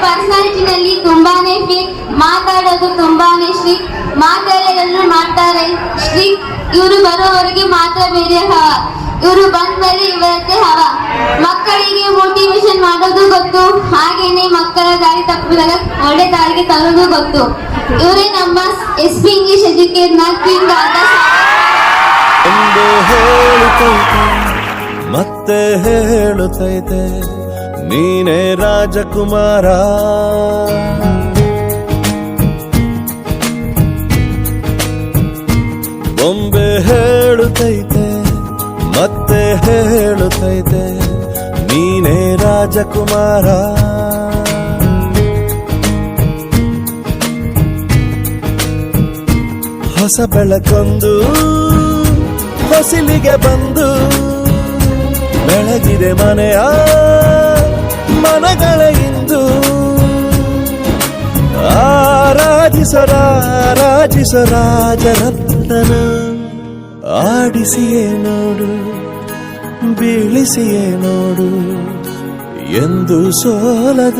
ಪರ್ಸನಾಲಿಟಿನಲ್ಲಿ ತುಂಬಾನೇ ಫಿಟ್, ಮಾತಾಡೋದು ತುಂಬಾನೇ ಸ್ಟ್ರಿಕ್ಟ್, ಮಾತಾಡೋದನ್ನು ಮಾಡ್ತಾರೆ ಸ್ಟ್ರಿಕ್ಟ್. ಇವರು ಬರೋವರೆಗೆ ಮಾತ್ರ ಬೇರೆ ಹವ, ಇವರು ಬಂದ್ಮೇಲೆ ಇವರತ್ತೆ ಹವ. ಮಕ್ಕಳಿಗೆ ಮೋಟಿವೇಶನ್ ಮಾಡೋದು ಗೊತ್ತು, ಹಾಗೇನೆ ಮಕ್ಕಳ ದಾರಿ ತಪ್ಪಿದಾಗ ಒಳ್ಳೆ ದಾರಿಗೆ ತರೋದು ಗೊತ್ತು. ಇವರೇ ನಮ್ಮ SP ಇಂಗ್ಲಿಷ್ ಎಜುಕೇಟ್ ಕಿಂಗ್ ಆದ. ಮತ್ತೆ ಹೇಳುತ್ತೈತೆ ನೀನೇ ರಾಜಕುಮಾರ. ಬೊಂಬೆ ಹೇಳುತ್ತೈತೆ ಮತ್ತೆ ಹೇಳುತ್ತೈತೆ ನೀನೇ ರಾಜಕುಮಾರ. ಹೊಸ ಬೆಳಕೊಂದು ಹೊಸಿಲಿಗೆ ಬಂದು ಬೆಳಗಿದೆ ಮನೆಯ ಮನಗಳ ಇಂದು. ರಾಜರತ್ನ ಆಡಿಸಿಯೇ ನೋಡು, ಬೀಳಿಸಿಯೇ ನೋಡು ಎಂದು ಸೋಲದು.